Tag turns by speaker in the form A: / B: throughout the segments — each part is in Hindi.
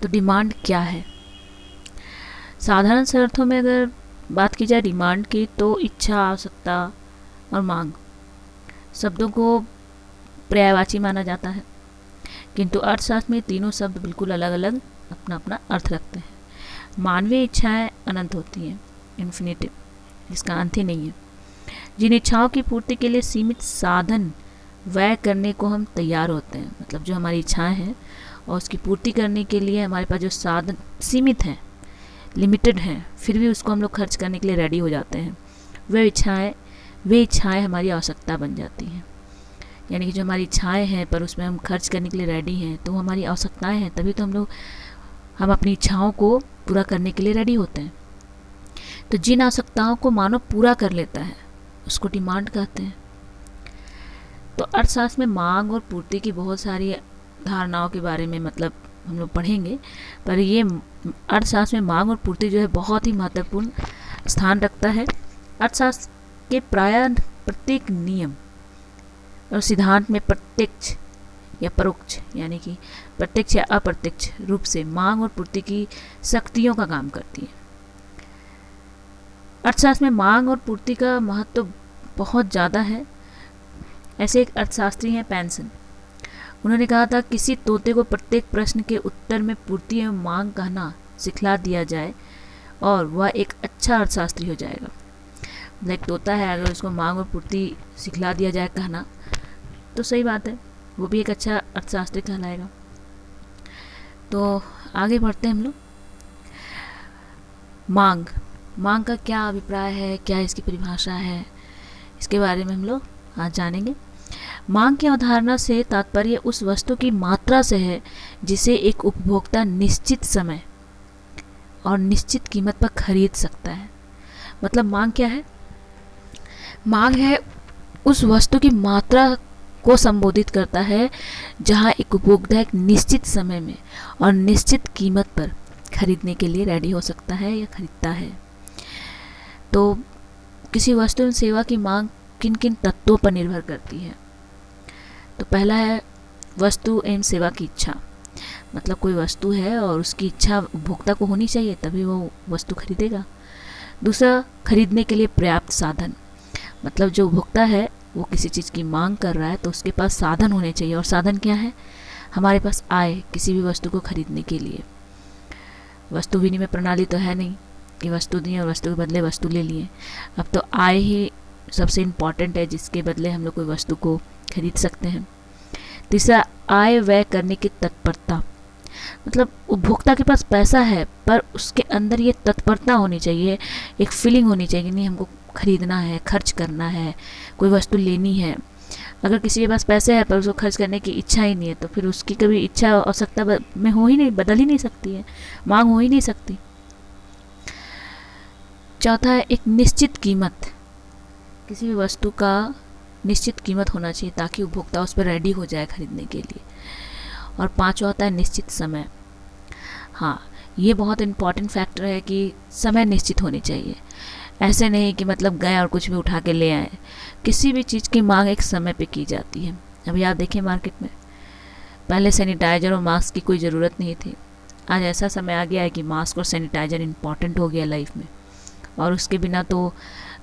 A: तो डिमांड क्या है? साधारण से अर्थों में अगर बात की जाए डिमांड की, तो इच्छा, आवश्यकता और मांग शब्दों को पर्यायवाची माना जाता है, किंतु अर्थशास्त्र में तीनों शब्द बिल्कुल अलग अलग अपना अपना अर्थ रखते हैं। मानवीय इच्छाएं अनंत होती हैं, इन्फिनिटिव, जिसका अंत ही नहीं है। जिन इच्छाओं की पूर्ति के लिए सीमित साधन व्यय करने को हम तैयार होते हैं, मतलब जो हमारी इच्छाएं हैं और उसकी पूर्ति करने के लिए हमारे पास जो साधन सीमित हैं, लिमिटेड हैं, फिर भी उसको हम लोग खर्च करने के लिए रेडी हो जाते हैं, वे इच्छाएं हमारी आवश्यकता बन जाती हैं। यानी कि जो हमारी इच्छाएं हैं पर उसमें हम खर्च करने के लिए रेडी हैं, तो हमारी आवश्यकताएं हैं, तभी तो हम अपनी इच्छाओं को पूरा करने के लिए रेडी होते हैं। तो जिन आवश्यकताओं को मानव पूरा कर लेता है उसको डिमांड कहते हैं। तो अर्थशास्त्र में मांग और पूर्ति की बहुत सारी धारणाओं के बारे में मतलब हम लोग पढ़ेंगे, पर ये अर्थशास्त्र में मांग और पूर्ति जो है बहुत ही महत्वपूर्ण स्थान रखता है। अर्थशास्त्र के प्राय प्रत्येक नियम और सिद्धांत में प्रत्यक्ष या परोक्ष, यानी कि प्रत्यक्ष या अप्रत्यक्ष रूप से मांग और पूर्ति की शक्तियों का काम करती है। अर्थशास्त्र में मांग और पूर्ति का महत्व बहुत ज़्यादा है। ऐसे एक अर्थशास्त्री हैं पेंसन, उन्होंने कहा था किसी तोते को प्रत्येक प्रश्न के उत्तर में पूर्ति एवं मांग कहना सिखला दिया जाए और वह एक अच्छा अर्थशास्त्री हो जाएगा। एक तोता है, अगर उसको मांग और पूर्ति सिखला दिया जाए कहना, तो सही बात है, वो भी एक अच्छा अर्थशास्त्री कहलाएगा। तो आगे बढ़ते हैं हम लोग। मांग का क्या अभिप्राय है, क्या इसकी परिभाषा है, इसके बारे में हम लोग आज जानेंगे। मांग की अवधारणा से तात्पर्य उस वस्तु की मात्रा से है जिसे एक उपभोक्ता निश्चित समय और निश्चित कीमत पर खरीद सकता है। मतलब मांग क्या है? मांग है उस वस्तु की मात्रा को संबोधित करता है जहां एक उपभोक्ता एक निश्चित समय में और निश्चित कीमत पर खरीदने के लिए रेडी हो सकता है या खरीदता है। तो किसी वस्तु एवं सेवा की मांग किन किन तत्वों पर निर्भर करती है? तो पहला है वस्तु एवं सेवा की इच्छा, मतलब कोई वस्तु है और उसकी इच्छा उपभोक्ता को होनी चाहिए तभी वो वस्तु खरीदेगा। दूसरा, खरीदने के लिए पर्याप्त साधन, मतलब जो उपभोक्ता है वो किसी चीज़ की मांग कर रहा है तो उसके पास साधन होने चाहिए। और साधन क्या है? हमारे पास आय, किसी भी वस्तु को खरीदने के लिए। वस्तु विनिमय प्रणाली तो है नहीं कि वस्तु दी और वस्तु के बदले वस्तु ले लिए। अब तो आय ही सबसे इम्पॉर्टेंट है जिसके बदले हम लोग कोई वस्तु को खरीद सकते हैं। तीसरा, आय व्यय करने की तत्परता, मतलब उपभोक्ता के पास पैसा है पर उसके अंदर ये तत्परता होनी चाहिए, एक फीलिंग होनी चाहिए कि नहीं हमको खरीदना है, खर्च करना है, कोई वस्तु लेनी है। अगर किसी के पास पैसे है पर उसको खर्च करने की इच्छा ही नहीं है तो फिर उसकी कभी इच्छा आवश्यकता में हो ही नहीं, बदल ही नहीं सकती है, मांग हो ही नहीं सकती। चौथा है एक निश्चित कीमत, किसी भी वस्तु का निश्चित कीमत होना चाहिए ताकि उपभोक्ता उस पर रेडी हो जाए खरीदने के लिए। और पांचवा होता है निश्चित समय। हाँ, ये बहुत इम्पॉर्टेंट फैक्टर है कि समय निश्चित होनी चाहिए। ऐसे नहीं कि मतलब गए और कुछ भी उठा के ले आए। किसी भी चीज़ की मांग एक समय पे की जाती है। अभी आप देखिए मार्केट में, पहले सैनिटाइज़र और मास्क की कोई ज़रूरत नहीं थी, आज ऐसा समय आ गया है कि मास्क और सैनिटाइज़र इम्पॉर्टेंट हो गया लाइफ में, और उसके बिना तो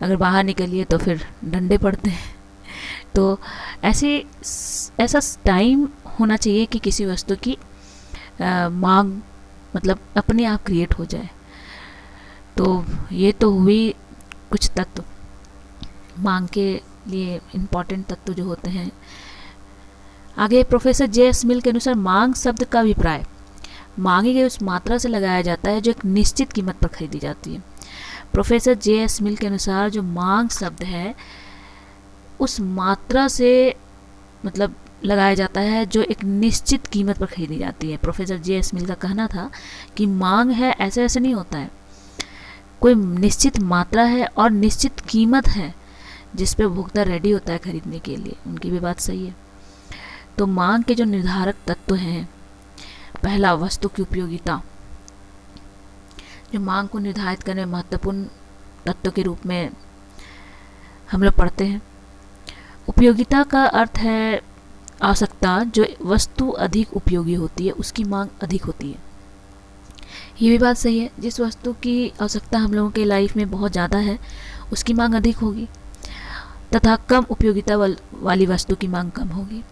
A: अगर बाहर निकलिए तो फिर डंडे पड़ते हैं। तो ऐसा टाइम होना चाहिए कि किसी वस्तु की मांग मतलब अपने आप क्रिएट हो जाए। तो ये तो हुई कुछ तत्व, मांग के लिए इम्पॉर्टेंट तत्व जो होते हैं। आगे प्रोफेसर जे.एस. मिल के अनुसार मांग शब्द का अभिप्राय मांगी गई उस मात्रा से लगाया जाता है जो एक निश्चित कीमत पर खरीदी जाती है। Professor JS. मिल के अनुसार जो मांग शब्द है उस मात्रा से मतलब लगाया जाता है जो एक निश्चित कीमत पर खरीदी जाती है। Professor JS. मिल का कहना था कि मांग है, ऐसे ऐसे नहीं होता है, कोई निश्चित मात्रा है और निश्चित कीमत है जिस पे उपभोक्ता रेडी होता है खरीदने के लिए। उनकी भी बात सही है। तो मांग के जो निर्धारक तत्व हैं, पहला वस्तु की उपयोगिता, जो मांग को निर्धारित करने में महत्वपूर्ण तत्व के रूप में हम लोग पढ़ते हैं। उपयोगिता का अर्थ है आवश्यकता, जो वस्तु अधिक उपयोगी होती है उसकी मांग अधिक होती है। ये भी बात सही है, जिस वस्तु की आवश्यकता हम लोगों के लाइफ में बहुत ज़्यादा है उसकी मांग अधिक होगी, तथा कम उपयोगिता वाली वस्तु की मांग कम होगी।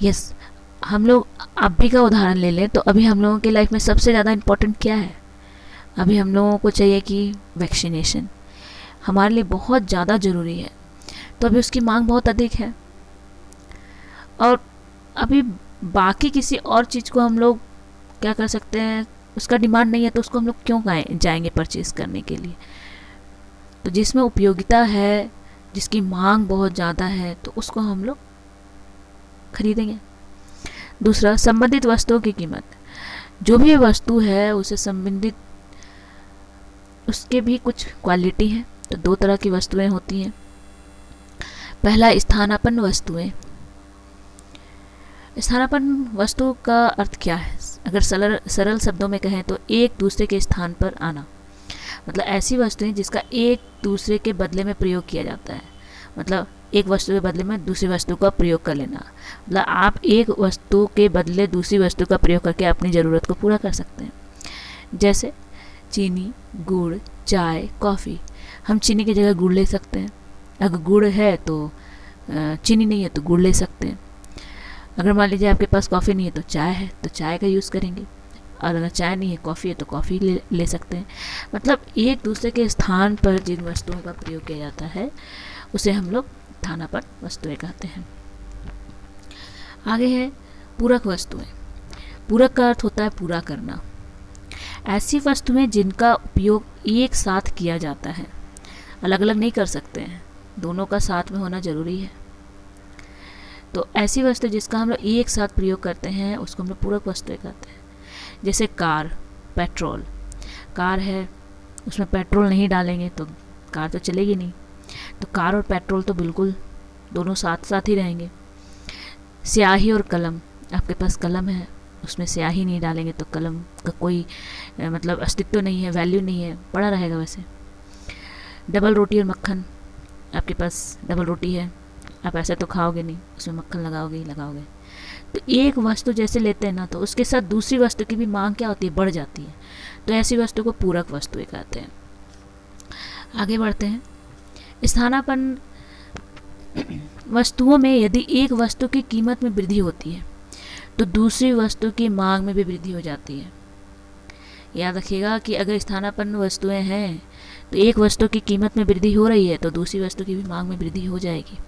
A: यस, हम लोग अभी का उदाहरण ले लें तो अभी हम लोगों के लाइफ में सबसे ज़्यादा इम्पोर्टेंट क्या है? अभी हम लोगों को चाहिए कि वैक्सीनेशन हमारे लिए बहुत ज़्यादा ज़रूरी है, तो अभी उसकी मांग बहुत अधिक है। और अभी बाकी किसी और चीज़ को हम लोग क्या कर सकते हैं, उसका डिमांड नहीं है तो उसको हम लोग क्यों जाएंगे परचेज़ करने के लिए? तो जिसमें उपयोगिता है, जिसकी मांग बहुत ज़्यादा है, तो उसको हम लोग खरीदेंगे। दूसरा, संबंधित वस्तुओं की कीमत। जो भी वस्तु है उसे संबंधित, उसके भी कुछ क्वालिटी है। तो दो तरह की वस्तुएं होती हैं। पहला, स्थानापन्न वस्तुएं। स्थानापन्न वस्तु का अर्थ क्या है? अगर सरल शब्दों में कहें तो एक दूसरे के स्थान पर आना, मतलब ऐसी वस्तुएं जिसका एक दूसरे के बदले में प्रयोग किया जाता है। मतलब एक वस्तु के बदले में दूसरी वस्तु का प्रयोग कर लेना, मतलब आप एक वस्तु के बदले दूसरी वस्तु का प्रयोग करके अपनी ज़रूरत को पूरा कर सकते हैं। जैसे चीनी, गुड़, चाय, कॉफ़ी। हम चीनी की जगह गुड़ ले सकते हैं। अगर गुड़ है तो चीनी नहीं है तो गुड़ ले सकते हैं। अगर मान लीजिए आपके पास कॉफ़ी नहीं है तो चाय है तो चाय का यूज़ करेंगे, और अगर चाय नहीं है कॉफ़ी है तो कॉफ़ी ले सकते हैं। मतलब एक दूसरे के स्थान पर जिन वस्तुओं का प्रयोग किया जाता है उसे हम लोग स्थानापन्न वस्तुएं कहते हैं। आगे है पूरक वस्तुएं। पूरक का अर्थ होता है पूरा करना। ऐसी वस्तुएं जिनका उपयोग एक साथ किया जाता है, अलग अलग नहीं कर सकते हैं, दोनों का साथ में होना ज़रूरी है। तो ऐसी वस्तु जिसका हम लोग एक साथ प्रयोग करते हैं उसको हम लोग पूरक वस्तुएं कहते हैं। जैसे कार, पेट्रोल। कार है, उसमें पेट्रोल नहीं डालेंगे तो कार तो चलेगी नहीं, तो कार और पेट्रोल तो बिल्कुल दोनों साथ साथ ही रहेंगे। स्याही और कलम। आपके पास कलम है, उसमें स्याही नहीं डालेंगे तो कलम का कोई मतलब अस्तित्व नहीं है, वैल्यू नहीं है, पड़ा रहेगा वैसे। डबल रोटी और मक्खन। आपके पास डबल रोटी है, आप ऐसे तो खाओगे नहीं, उसमें मक्खन लगाओगे ही लगाओगे। तो एक वस्तु जैसे लेते हैं ना तो उसके साथ दूसरी वस्तु की भी मांग क्या होती है, बढ़ जाती है। तो ऐसी वस्तु को पूरक वस्तुएं कहते हैं। आगे बढ़ते हैं। स्थानापन्न वस्तुओं में यदि एक वस्तु की कीमत में वृद्धि होती है तो दूसरी वस्तु की मांग में भी वृद्धि हो जाती है। याद रखिएगा कि अगर स्थानापन्न वस्तुएं हैं तो एक वस्तु की कीमत में वृद्धि हो रही है तो दूसरी वस्तु की भी मांग में वृद्धि हो जाएगी।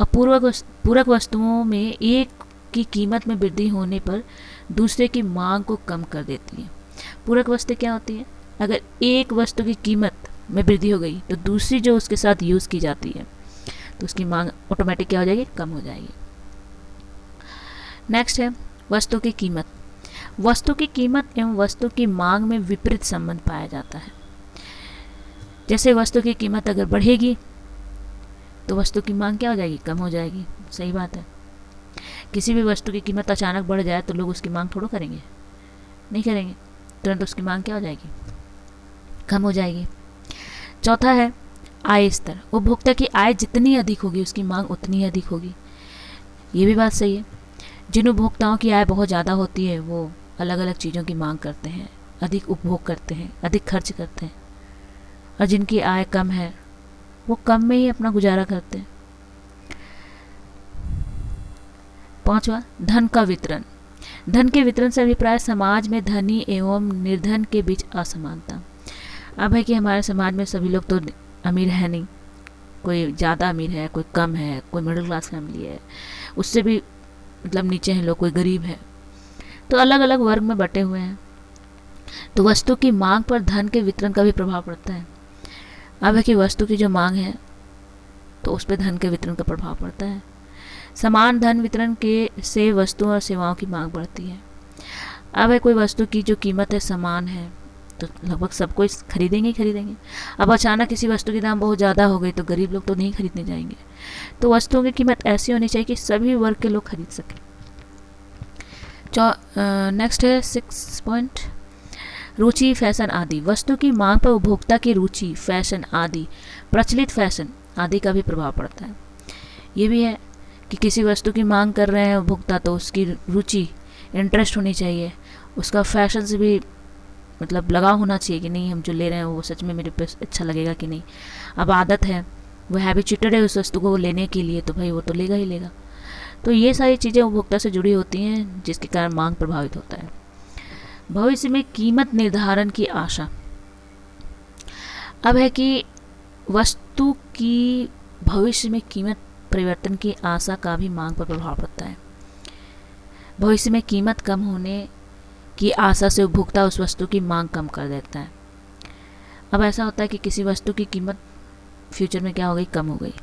A: और पूरक वस्तुओं में एक की कीमत में वृद्धि होने पर दूसरे की मांग को कम कर देती है। पूरक वस्तु क्या होती है? अगर एक वस्तु की कीमत में वृद्धि हो गई तो दूसरी जो उसके साथ यूज़ की जाती है तो उसकी मांग ऑटोमेटिक क्या हो जाएगी, कम हो जाएगी। नेक्स्ट है वस्तु की कीमत। वस्तु की कीमत एवं वस्तु की मांग में विपरीत संबंध पाया जाता है। जैसे वस्तु की कीमत अगर बढ़ेगी तो वस्तु की मांग क्या हो जाएगी, कम हो जाएगी। सही बात है। किसी भी वस्तु की कीमत अचानक बढ़ जाए तो लोग उसकी मांग थोड़ा करेंगे, नहीं करेंगे, तुरंत उसकी मांग क्या हो जाएगी, कम हो जाएगी। चौथा है आय स्तर। उपभोक्ता की आय जितनी अधिक होगी उसकी मांग उतनी ही अधिक होगी। ये भी बात सही है। जिन उपभोक्ताओं की आय बहुत ज़्यादा होती है वो अलग अलग चीज़ों की मांग करते हैं, अधिक उपभोग करते हैं, अधिक खर्च करते हैं। और जिनकी आय कम है वो कम में ही अपना गुजारा करते हैं। पांचवा, धन का वितरण। धन के वितरण से अभिप्राय समाज में धनी एवं निर्धन के बीच असमानता। अब है कि हमारे समाज में सभी लोग तो अमीर है नहीं, कोई ज़्यादा अमीर है, कोई कम है, कोई मिडिल क्लास फैमिली है, उससे भी मतलब नीचे हैं लोग, कोई गरीब है, तो अलग अलग वर्ग में बटे हुए हैं। तो वस्तु की मांग पर धन के वितरण का भी प्रभाव पड़ता है। अब है कि वस्तु की जो मांग है तो उस पर धन के वितरण का प्रभाव पड़ता है। समान धन वितरण के से वस्तुओं और सेवाओं की मांग बढ़ती है। अब है कोई वस्तु की जो कीमत है समान है तो लगभग सब कोई खरीदेंगे ही खरीदेंगे। अब अचानक किसी वस्तु की दाम बहुत ज़्यादा हो गई तो गरीब लोग तो नहीं खरीदने जाएंगे। तो वस्तुओं की कीमत ऐसी होनी चाहिए कि सभी वर्ग के लोग खरीद सकें। नेक्स्ट है 6 पॉइंट, रुचि, फैशन आदि। वस्तु की मांग पर उपभोक्ता की रुचि, फैशन आदि, प्रचलित फैशन आदि का भी प्रभाव पड़ता है। ये भी है कि किसी वस्तु की मांग कर रहे हैं उपभोक्ता तो उसकी रुचि इंटरेस्ट होनी चाहिए, उसका फैशन से भी मतलब लगाव होना चाहिए कि नहीं हम जो ले रहे हैं वो सच में मेरे पे अच्छा लगेगा कि नहीं। अब आदत है, वो हैबिचुएटेड है उस वस्तु को लेने के लिए, तो भाई वो तो लेगा ही लेगा। तो ये सारी चीज़ें उपभोक्ता से जुड़ी होती हैं जिसके कारण मांग प्रभावित होता है। भविष्य में कीमत निर्धारण की आशा। अब है कि वस्तु की भविष्य में कीमत परिवर्तन की आशा का भी मांग पर प्रभाव पड़ता है। भविष्य में कीमत कम होने की आशा से उपभोक्ता उस वस्तु की मांग कम कर देता है। अब ऐसा होता है कि किसी वस्तु की कीमत फ्यूचर में क्या हो गई, कम हो गई,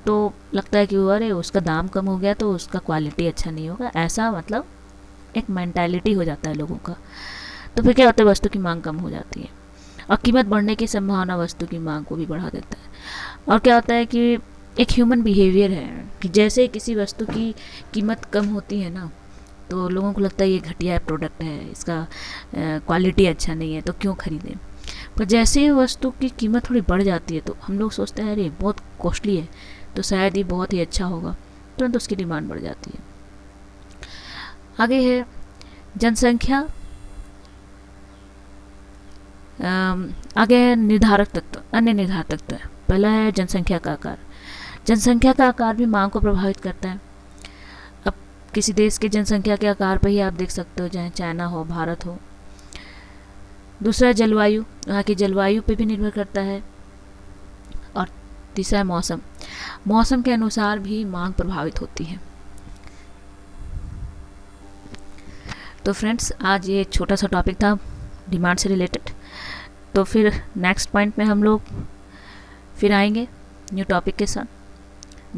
A: तो लगता है कि अरे उसका दाम कम हो गया तो उसका क्वालिटी अच्छा नहीं होगा, ऐसा मतलब एक मेंटालिटी हो जाता है लोगों का। तो फिर क्या होता है, वस्तु की मांग कम हो जाती है और कीमत बढ़ने की संभावना वस्तु की मांग को भी बढ़ा देता है। और क्या होता है कि एक ह्यूमन बिहेवियर है कि जैसे किसी वस्तु की कीमत कम होती है ना, तो लोगों को लगता है ये घटिया प्रोडक्ट है, इसका क्वालिटी अच्छा नहीं है, तो क्यों खरीदें। पर जैसे ही वस्तु की कीमत थोड़ी बढ़ जाती है तो हम लोग सोचते हैं अरे बहुत कॉस्टली है तो शायद ये बहुत ही अच्छा होगा, तुरंत उसकी डिमांड बढ़ जाती है। आगे है जनसंख्या, आगे है निर्धारक तत्व, अन्य निर्धारक तत्व। पहला है जनसंख्या का आकार। जनसंख्या का आकार भी मांग को प्रभावित करता है। अब किसी देश के जनसंख्या के आकार पर ही आप देख सकते हो, चाहे चाइना हो, भारत हो। दूसरा जलवायु, वहाँ की जलवायु पे भी निर्भर करता है। और तीसरा है मौसम, मौसम के अनुसार भी मांग प्रभावित होती है। तो फ्रेंड्स, आज ये छोटा सा टॉपिक था डिमांड से रिलेटेड। तो फिर नेक्स्ट पॉइंट में हम लोग फिर आएंगे न्यू टॉपिक के साथ।